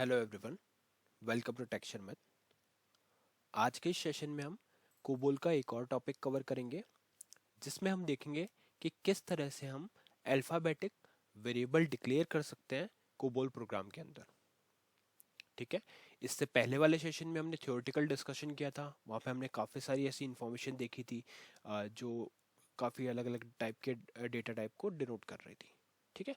Hello everyone, welcome to texture math. आज के इस सेशन में हम कोबोल का एक और टॉपिक कवर करेंगे जिसमें हम देखेंगे कि किस तरह से हम अल्फ़ाबेटिक वेरिएबल डिक्लेयर कर सकते हैं कोबोल प्रोग्राम के अंदर। ठीक है। इससे पहले वाले सेशन में हमने थ्योरेटिकल डिस्कशन किया था। वहाँ पे हमने काफ़ी सारी ऐसी इंफॉर्मेशन देखी थी जो काफ़ी अलग अलग टाइप के डेटा टाइप को डिनोट कर रही थी। ठीक है।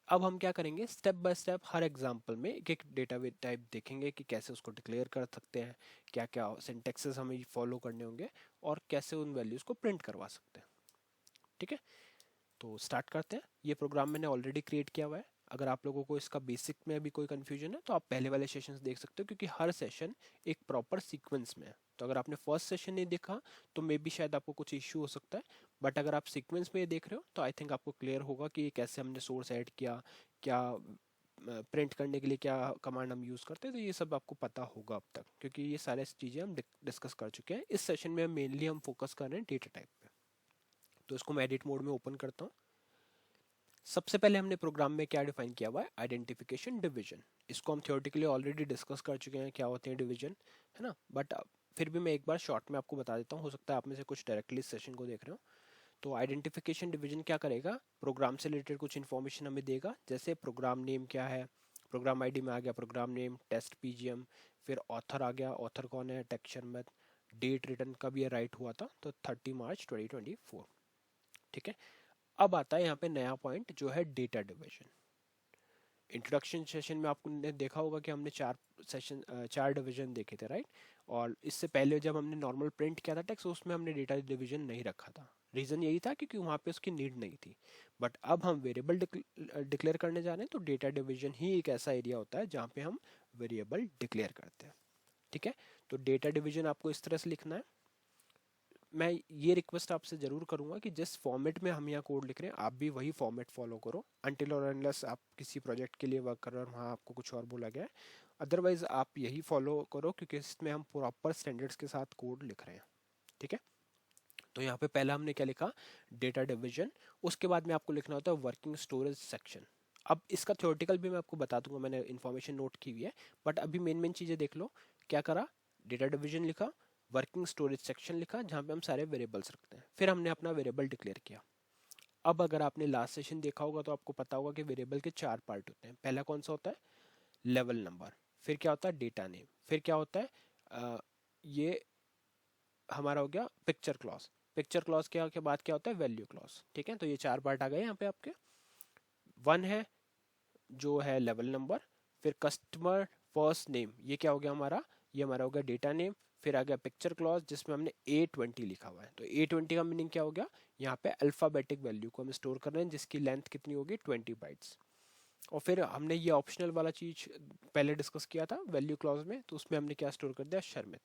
अब हम क्या करेंगे, step by step her example में एक एक डेटा टाइप देखेंगे कि कैसे उसको डिक्लेयर कर सकते हैं, क्या क्या सिंटैक्सेस हमें फॉलो करने होंगे और कैसे उन वैल्यूज़ को प्रिंट करवा सकते हैं। ठीक है। तो स्टार्ट करते हैं। ये प्रोग्राम मैंने ऑलरेडी क्रिएट किया हुआ है। अगर आप लोगों को इसका बेसिक में अभी कोई कन्फ्यूजन है तो आप पहले वाले सेशंस देख सकते हो, क्योंकि हर सेशन एक प्रॉपर सीक्वेंस में है। तो अगर आपने फर्स्ट सेशन नहीं देखा तो मे बी शायद आपको कुछ इश्यू हो सकता है, बट अगर आप सीक्वेंस में ये देख रहे हो तो आई थिंक आपको क्लियर होगा कि ये कैसे हमने सोर्स ऐड किया, क्या प्रिंट करने के लिए क्या कमांड हम यूज़ करते हैं। तो ये सब आपको पता होगा अब तक, क्योंकि ये सारे चीज़ें हम डिस्कस कर चुके हैं। इस सेशन में मेनली हम फोकस कर रहे हैं डेटा टाइप पे। तो इसको मैं एडिट मोड में ओपन करता हूँ। सबसे पहले हमने प्रोग्राम में क्या डिफाइन किया हुआ है, आइडेंटिफिकेशन डिवीजन। इसको हम थ्योरेटिकली ऑलरेडी डिस्कस कर चुके हैं क्या होते हैं डिवीजन, है ना। बट फिर भी मैं एक बार शॉर्ट में आपको बता देता हूँ, हो सकता है आप में से कुछ डायरेक्टली इस सेशन को देख रहे हो। तो आइडेंटिफिकेशन डिवीजन क्या करेगा, प्रोग्राम से रिलेटेड कुछ इन्फॉर्मेशन हमें देगा, जैसे प्रोग्राम नेम क्या है। प्रोग्राम आईडी में आ गया प्रोग्राम नेम, टेस्ट पीजीएम। फिर ऑथर आ गया, ऑथर कौन है, टेक्सचर मैथ। डेट रिटर्न कब ये राइट हुआ था, तो 30 मार्च 2024। ठीक है। अब आता है यहाँ पे नया पॉइंट जो है डेटा डिवीजन। इंट्रोडक्शन सेशन में आपने देखा होगा कि हमने चार डिवीजन देखे थे, राइट। और इससे पहले जब हमने नॉर्मल प्रिंट किया था टेक्स्ट, उसमें हमने डेटा डिवीजन नहीं रखा था। रीज़न यही था क्योंकि वहाँ पे उसकी नीड नहीं थी। बट अब हम वेरिएबल डिक्लेयर करने जा रहे हैं, तो डेटा डिवीजन ही एक ऐसा एरिया होता है जहाँ पे हम वेरिएबल डिक्लेयर करते हैं। ठीक है। तो डेटा डिवीजन आपको इस तरह से लिखना है। मैं ये रिक्वेस्ट आपसे ज़रूर करूंगा कि जिस फॉर्मेट में हम यहाँ कोड लिख रहे हैं आप भी वही फॉर्मेट फॉलो करो, अनटिल और अनलेस आप किसी प्रोजेक्ट के लिए वर्क कर रहे हो और वहाँ आपको कुछ और बोला गया है। अदरवाइज आप यही फॉलो करो, क्योंकि इसमें हम प्रॉपर स्टैंडर्ड्स के साथ कोड लिख रहे हैं। ठीक है। तो यहाँ पे पहला हमने क्या लिखा, डेटा डिवीजन। उसके बाद में आपको लिखना होता है वर्किंग स्टोरेज सेक्शन। अब इसका थ्योरेटिकल भी मैं आपको बता दूंगा, मैंने इन्फॉर्मेशन नोट की हुई है। बट अभी मेन मेन चीज़ें देख लो। क्या करा, डेटा डिवीजन लिखा, वर्किंग स्टोरेज सेक्शन लिखा जहाँ पे हम सारे वेरिएबल्स रखते हैं, फिर हमने अपना वेरिएबल डिक्लेयर किया। अब अगर आपने लास्ट सेशन देखा होगा तो आपको पता होगा कि वेरिएबल के चार पार्ट होते हैं। पहला कौन सा होता है, लेवल नंबर। फिर क्या होता है, डेटा नेम। फिर क्या होता है, ये हमारा हो गया पिक्चर क्लॉज। पिक्चर क्लॉज के बाद क्या होता है, वैल्यू क्लॉज। ठीक है। तो ये चार पार्ट आ गए यहाँ पे आपके। वन है जो है लेवल नंबर। फिर कस्टमर फर्स्ट नेम, ये क्या हो गया हमारा, ये हमारा हो गया डेटा नेम। फिर आ गया पिक्चर क्लॉज जिसमें हमने A20 लिखा हुआ है। तो A20 का मीनिंग क्या हो गया, यहाँ पे अल्फाबेटिक वैल्यू को हम स्टोर कर रहे हैं जिसकी लेंथ कितनी होगी, 20 बाइट्स। और फिर हमने ये ऑप्शनल वाला चीज पहले डिस्कस किया था वैल्यू क्लॉज में, तो उसमें हमने क्या स्टोर कर दिया, शर्मित।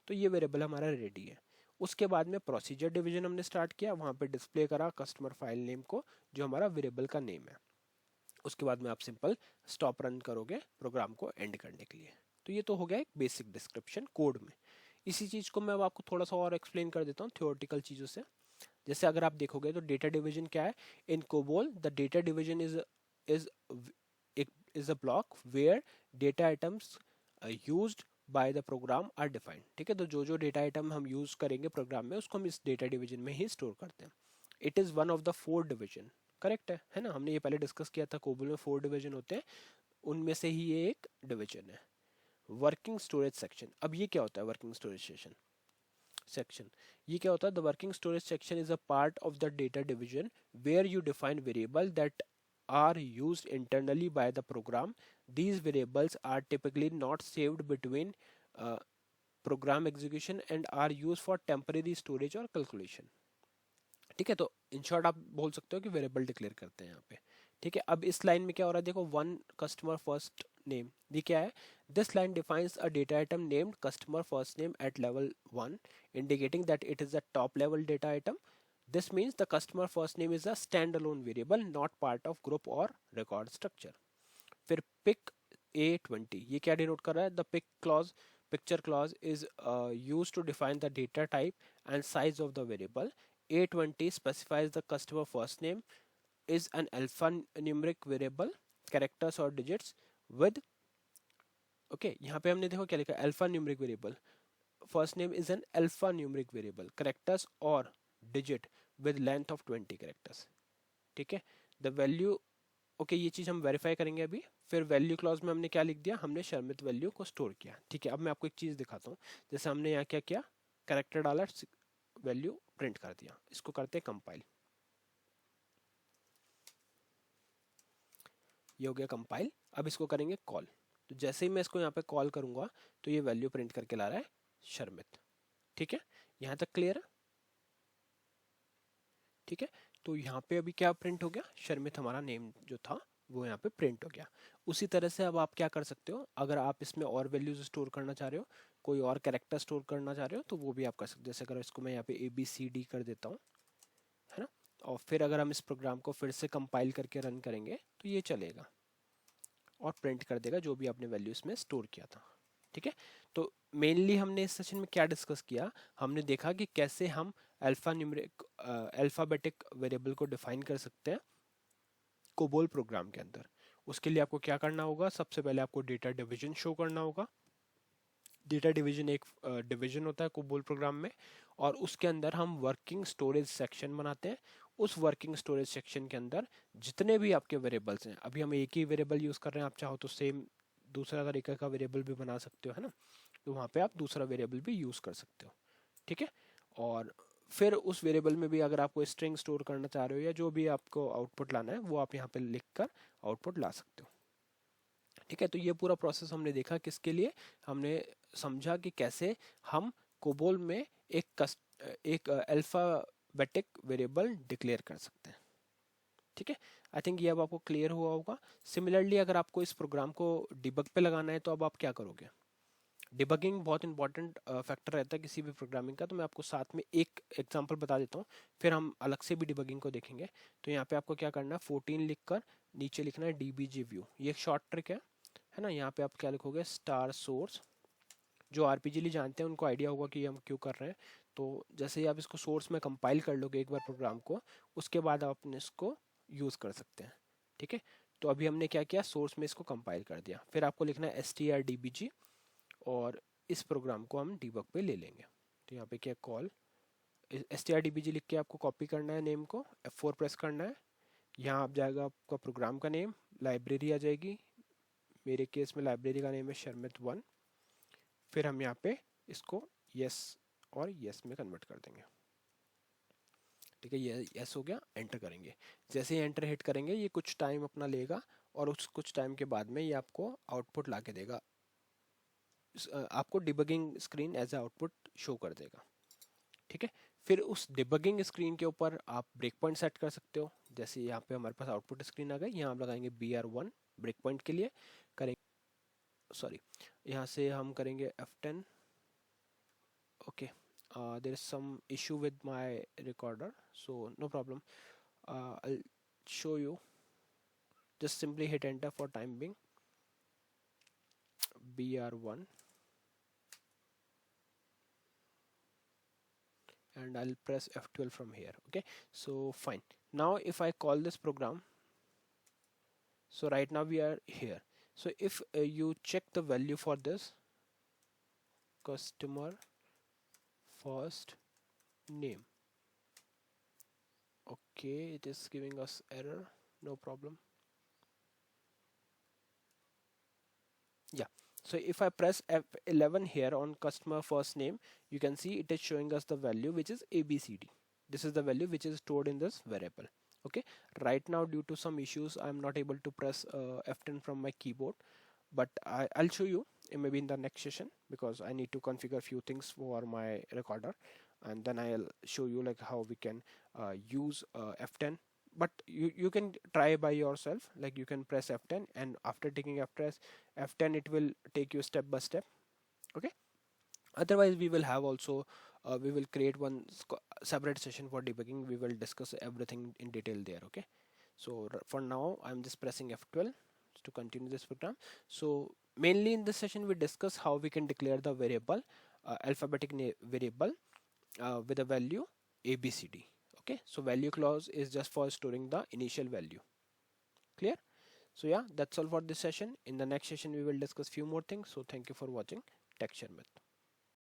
तो ये वेरिएबल हमारा रेडी है। उसके बाद में प्रोसीजर डिवीजन हमने स्टार्ट किया, वहाँ पे डिस्प्ले करा कस्टमर फाइल नेम को जो हमारा वेरिएबल का नेम है। उसके बाद में आप सिंपल स्टॉप रन करोगे प्रोग्राम को एंड करने के लिए। तो ये तो हो गया एक बेसिक डिस्क्रिप्शन कोड में। इसी चीज़ को मैं अब आपको थोड़ा सा और एक्सप्लेन कर देता हूँ थ्योरेटिकल चीज़ों से। जैसे अगर आप देखोगे तो डेटा डिवीजन क्या है, in COBOL the data division is is a block where data items used by the program are defined. ठीक है। तो जो जो डेटा आइटम हम यूज करेंगे प्रोग्राम में उसको हम इस डेटा डिवीजन में ही स्टोर करते हैं। It is one of the four division. Correct है ना। हमने ये पहले डिस्कस किया था, कोबोल में फोर डिवीजन होते हैं, उनमें से ही ये एक डिवीजन है। वर्किंग स्टोरेज सेक्शन, अब ये क्या होता है वर्किंग स्टोरेज सेक्शन, ये क्या होता है, the working storage section is a part of the data division where you define variable that are used internally by the program. These variables are typically not saved between uh, program execution and are used for temporary storage or calculation. ठीक है। तो in short आप बोल सकते हो कि variable declare करते हैं यहाँ पे। ठीक है। अब इस लाइन में क्या हो रहा है, देखो वन कस्टमर फर्स्ट नेम, ये क्या है, this line defines a data item named customer first name at level 1 indicating that it is a top level data item. This means the customer first name is a standalone variable not part of group or record structure. फिर pick A20, ये क्या denote कर रहा है, the pic clause, picture clause is use to define the data type and size of the variable. A20 specifies the customer first name is an alphanumeric variable, characters or digits with okay, यहाँ पे हमने देखो क्या लिखा, alphanumeric variable, first name is an alphanumeric variable, characters और digit with length of 20 characters. ठीक है, the value, okay ये चीज हम वेरीफाई करेंगे अभी। फिर वैल्यू क्लॉज में हमने क्या लिख दिया, हमने शर्मित वैल्यू को स्टोर किया। ठीक है, अब मैं आपको एक चीज दिखाता हूँ। जैसे हमने यहाँ क्या किया, करेक्टर डाला, वैल्यू प्रिंट कर दिया। इसको करते हैं कंपाइल। ये हो गया कंपाइल। अब इसको करेंगे कॉल। तो जैसे ही मैं इसको यहाँ पे कॉल करूंगा तो ये वैल्यू प्रिंट करके ला रहा है शर्मित। ठीक है, यहाँ तक क्लियर है? ठीक है, तो यहाँ पे अभी क्या प्रिंट हो गया, शर्मित हमारा नेम जो था वो यहाँ पे प्रिंट हो गया। उसी तरह से अब आप क्या कर सकते हो, अगर आप इसमें और वैल्यूज स्टोर करना चाह रहे हो, कोई और कैरेक्टर स्टोर करना चाह रहे हो, तो वो भी आप कर सकते हो। जैसे अगर इसको मैं यहाँ पे ABCD कर देता हूँ, है ना, और फिर अगर हम इस प्रोग्राम को फिर से कंपाइल करके रन करेंगे तो ये चलेगा और प्रिंट कर देगा जो भी आपने वैल्यू इसमें स्टोर किया था। ठीक है, तो मेनली हमने इस सेशन में क्या डिस्कस किया, हमने देखा कि कैसे हम अल्फा न्यूमेरिक अल्फाबेटिक वेरिएबल को डिफाइन कर सकते हैं कोबोल प्रोग्राम के अंदर। उसके लिए आपको क्या करना होगा, सबसे पहले आपको डेटा डिवीजन शो करना होगा। डेटा डिवीजन एक डिवीजन होता है कोबोल प्रोग्राम में, और उसके अंदर हम वर्किंग स्टोरेज सेक्शन बनाते हैं। उस वर्किंग स्टोरेज सेक्शन के अंदर जितने भी आपके वेरिएबल्स हैं, अभी हम एक ही वेरिएबल यूज कर रहे हैं, आप चाहो तो सेम दूसरा तरीके का वेरिएबल भी बना सकते हो, है ना, तो वहाँ पे आप दूसरा वेरिएबल भी यूज कर सकते हो। ठीक है, और फिर उस वेरिएबल में भी अगर आप कोई स्ट्रिंग स्टोर करना चाह रहे हो या जो भी आपको आउटपुट लाना है वो आप यहाँ पे लिख कर आउटपुट ला सकते हो। ठीक है, तो ये पूरा प्रोसेस हमने देखा किसके लिए, हमने समझा कि कैसे हम कोबोल में एक अल्फाबेटिक वेरिएबल डिक्लेयर कर सकते हैं। ठीक है, आई थिंक ये अब आपको क्लियर हुआ होगा। सिमिलरली अगर आपको इस प्रोग्राम को डिबग पे लगाना है तो अब आप क्या करोगे, डिबगिंग बहुत इंपॉर्टेंट फैक्टर रहता है किसी भी प्रोग्रामिंग का। तो मैं आपको साथ में एक एग्जांपल बता देता हूँ, फिर हम अलग से भी डिबगिंग को देखेंगे। तो यहाँ पे आपको क्या करना है, 14 लिखकर नीचे लिखना है DBG व्यू, ये एक शॉर्ट ट्रिक है ना। यहाँ पे आप क्या लिखोगे, स्टार सोर्स। जो आरपीजीली जानते हैं उनको आइडिया होगा कि हम क्यों कर रहे हैं। तो जैसे ही आप इसको सोर्स में कंपाइल कर लोगे एक बार प्रोग्राम को, उसके बाद आप इसको यूज़ कर सकते हैं। ठीक है, तो अभी हमने क्या किया, सोर्स में इसको कंपाइल कर दिया। फिर आपको लिखना है STRDBG, और इस प्रोग्राम को हम डीबग पे ले लेंगे। तो यहाँ पे क्या, कॉल STRDBG लिख के आपको कॉपी करना है नेम को, F4 प्रेस करना है। यहाँ आप जाएगा आपका प्रोग्राम का नेम, लाइब्रेरी आ जाएगी, मेरे केस में लाइब्रेरी का नेम है शर्मित1। फिर हम यहाँ पे इसको यस और यस में कन्वर्ट कर देंगे। ठीक है, ये यस हो गया, एंटर करेंगे। जैसे ही एंटर हिट करेंगे ये कुछ टाइम अपना लेगा, और उस कुछ टाइम के बाद में ये आपको आउटपुट ला के देगा, आपको debugging screen as a output show कर देगा। ठीक है, फिर उस डिबगिंग स्क्रीन के ऊपर आप ब्रेक पॉइंट सेट कर सकते हो। जैसे यहाँ पे हमारे पास आउटपुट स्क्रीन आ गई, यहाँ हम लगाएंगे BR1 ब्रेक पॉइंट के लिए, करेंगे, सॉरी, यहाँ से हम करेंगे F10। Okay, there is some issue with my recorder, so no problem. I'll show you, just simply hit enter for time being, BR1, and I'll press F12 from here. Okay, so fine. Now if I call this program, so right now we are here. So if you check the value for this customer first name, okay, it is giving us error, no problem. Yeah, so if I press F11 here on customer first name, you can see it is showing us the value which is ABCD. This is the value which is stored in this variable. Okay, right now due to some issues I'm not able to press F10 from my keyboard, but I'll show you maybe in the next session, because I need to configure few things for my recorder, and then I'll show you like how we can use F10. But you can try by yourself, like you can press F10, and after taking F10 it will take you step by step. Okay, otherwise we will have also we will create one separate session for debugging, we will discuss everything in detail there. Okay, so for now I'm just pressing F12 to continue this program. So mainly in this session we discuss how we can declare the variable alphabetic variable with a value ABCD. Okay, so value clause is just for storing the initial value. Clear? So yeah, that's all for this session. In the next session we will discuss few more things. So thank you for watching Texture Myth.